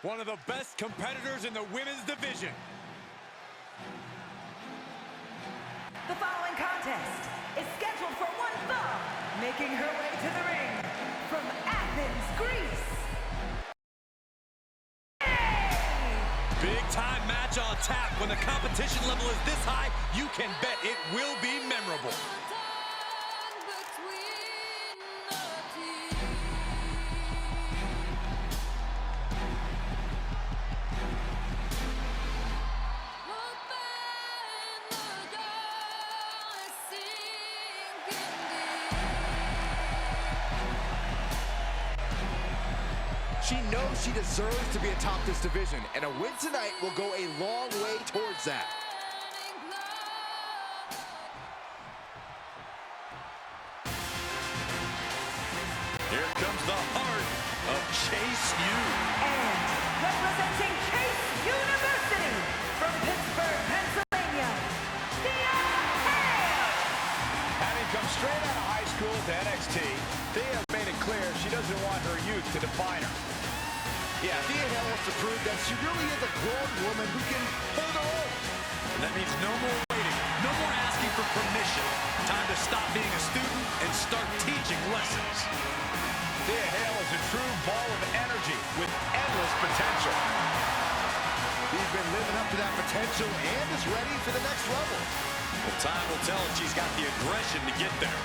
one of the best competitors in the women's division. The following contest is scheduled for one fall, making her way to the ring from Athens, Greece. Big time match on tap. When the competition level is this high, you can bet it will be memorable. She knows she deserves to be atop this division, and a win tonight will go a long way towards that. Here comes the heart of Chase U. And representing Chase University from Pittsburgh, Pennsylvania, Thea. Having come straight out of high school to NXT, Thea has made it clear she doesn't want her youth to define her. Yeah, Thea wants to prove that she really is a grown woman who can hold her own. And that means no more waiting, no more asking for permission. Time to stop being a student and start teaching lessons. Thea Hale is a true ball of energy with endless potential. She's been living up to that potential and is ready for the next level. Well, time will tell if she's got the aggression to get there.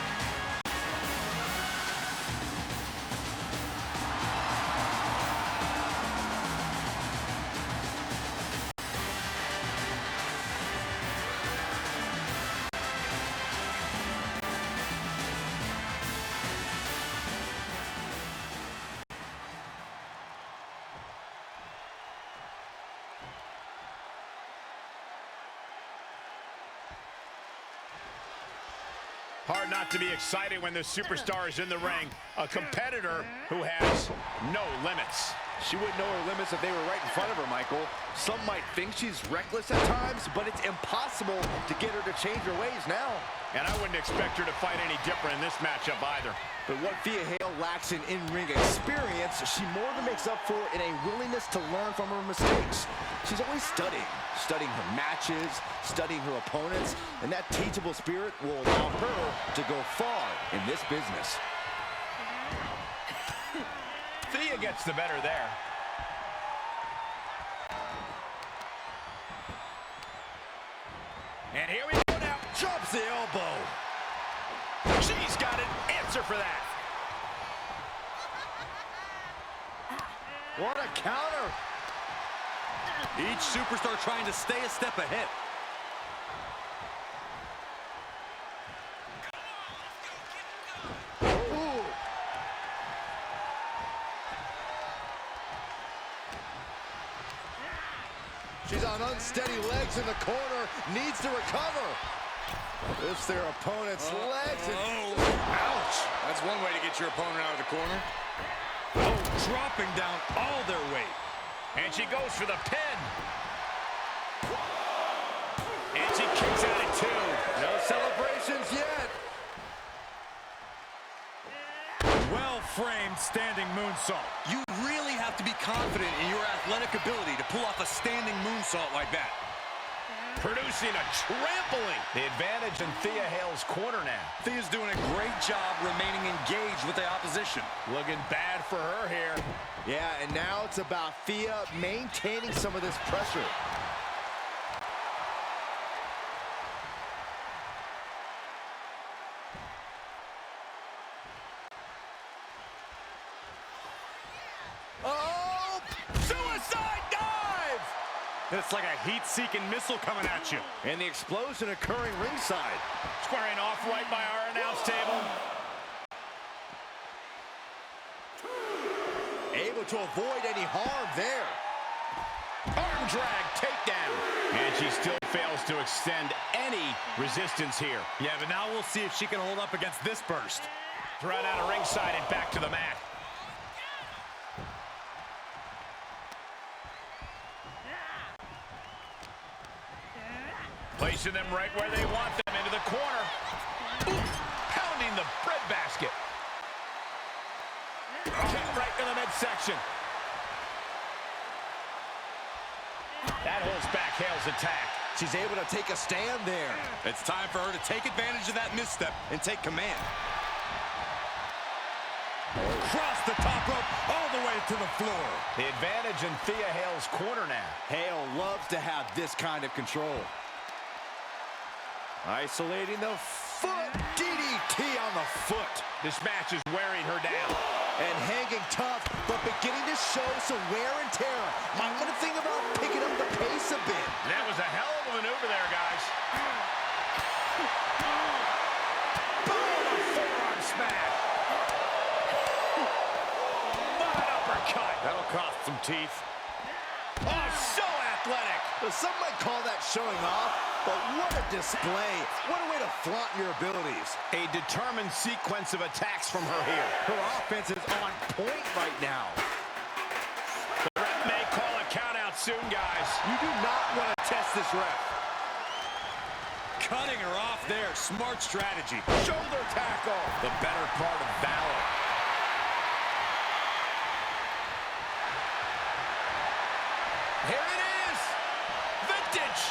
Hard not to be excited when the superstar is in the ring, a competitor who has no limits. She wouldn't know her limits if they were right in front of her, Michael. Some might think she's reckless at times, but it's impossible to get her to change her ways now. And I wouldn't expect her to fight any different in this matchup either. But what Thea Hale lacks in in-ring experience, she more than makes up for in a willingness to learn from her mistakes. She's always studying her matches, studying her opponents, and that teachable spirit will allow her to go far in this business. Thea gets the better there. And here we go now. Drops the elbow. She's got an answer for that. What a counter. Each superstar trying to stay a step ahead. Ooh. She's on unsteady legs in the corner, needs to recover. Lifts their opponent's legs. Ouch! That's one way to get your opponent out of the corner. Oh, dropping down all their weight. And she goes for the pin. And she kicks out at two. No celebrations yet. Well-framed standing moonsault. You really have to be confident in your athletic ability to pull off a standing moonsault like that. Producing a trampling. The advantage in Thea Hale's corner now. Thea's doing a great job remaining engaged with the opposition. Looking bad for her here. Yeah, and now it's about Thea maintaining some of this pressure. Oh! Suicide dive! It's like a heat-seeking missile coming at you. And the explosion occurring ringside. Squaring off right by our announce table. Able to avoid any harm there. Arm drag takedown. And she still fails to extend any resistance here. Yeah, but now we'll see if she can hold up against this burst. Thrown out of ringside and back to the mat. Placing them right where they want them, into the corner. Ooh, pounding the breadbasket. Kick right to the midsection. That holds back Hale's attack. She's able to take a stand there. It's time for her to take advantage of that misstep and take command. Cross the top rope all the way to the floor. The advantage in Thea Hale's corner now. Hale loves to have this kind of control. Isolating the foot. DDT on the foot. This match is wearing her down. And hanging tough, but beginning to show some wear and tear. Might want to think about picking up the pace a bit. That was a hell of a maneuver there, guys. Boom! A forearm smash. What uppercut. That'll cost some teeth. Oh, so athletic. Some might call that showing off, but what a display. What a way to flaunt your abilities. A determined sequence of attacks from her here. Her offense is on point right now. The ref may call a count out soon, guys. You do not want to test this ref. Cutting her off there. Smart strategy. Shoulder tackle. The better part of valor. Here it is. Vintage.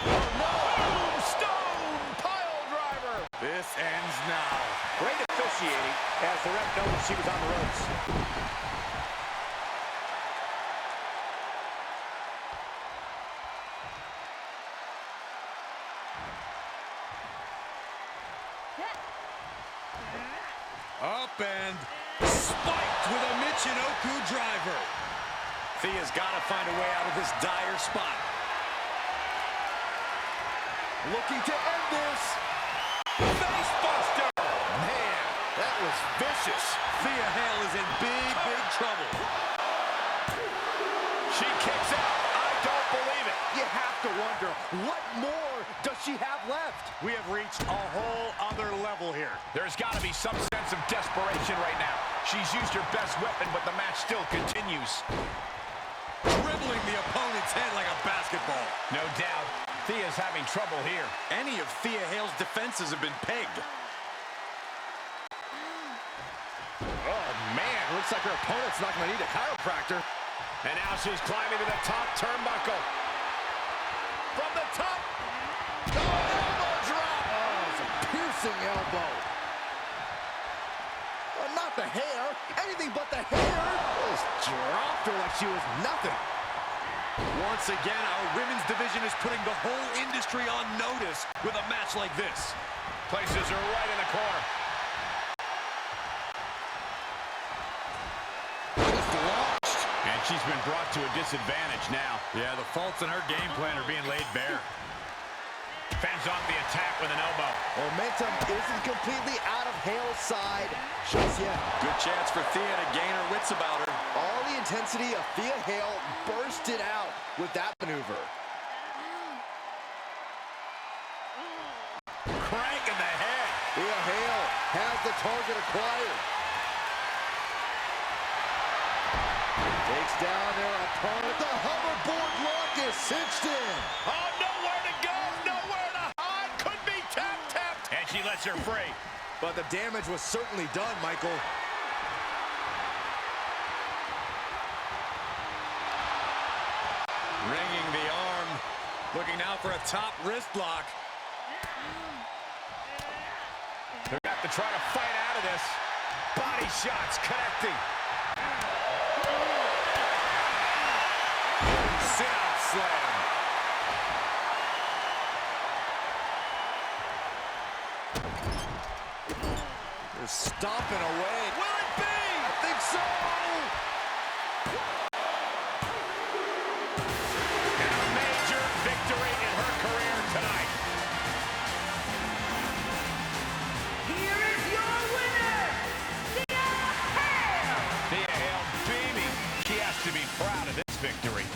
Oh, no. Tombstone pile driver. This ends now. Great officiating as the ref noticed she was on the ropes. Up and spiked with a Michinoku driver. Thea's got to find a way out of this dire spot. Looking to end this. Facebuster. Man, that was vicious. Thea Hale is in big, big trouble. She kicks out. I don't believe it. You have to wonder, what more does she have left? We have reached a whole other level here. There's got to be some sense of desperation right now. She's used her best weapon, but the match still continues. Dribbling the opponent's head like a basketball. No doubt. Thea's having trouble here. Any of Thea Hale's defenses have been pegged. Oh, man, looks like her opponent's not going to need a chiropractor. And now she's climbing to the top turnbuckle. From the top. Oh, elbow drop. Oh, it's a piercing elbow. Oh, not the hair. Anything but the hair. Just dropped her like she was nothing. Once again, our women's division is putting the whole industry on notice with a match like this. Places her right in the corner. Just launched. And she's been brought to a disadvantage now. Yeah, the faults in her game plan are being laid bare. Fends off the attack with an elbow. Momentum isn't completely out of Hale's side just yet. Good chance for Thea to gain her wits about her. All the intensity of Thea Hale bursted out with that maneuver. Crank in the head. Thea Hale has the target acquired. Takes down their opponent. The hoverboard lock is cinched in. Oh, nowhere to go, nowhere to hide. Could be tapped. And she lets her free. But the damage was certainly done, Michael. Ringing the arm. Looking now for a top wrist lock. They're going to have to try to fight out of this. Body shots connecting. Sit-out slam. They're stomping away. Will it be? I think so. And a major victory in her career tonight. Here is your winner, Thea Hale! Thea Hale beaming. She has to be proud of this victory.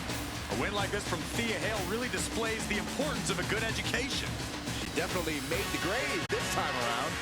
A win like this from Thea Hale really displays the importance of a good education. She definitely made the grade this time around.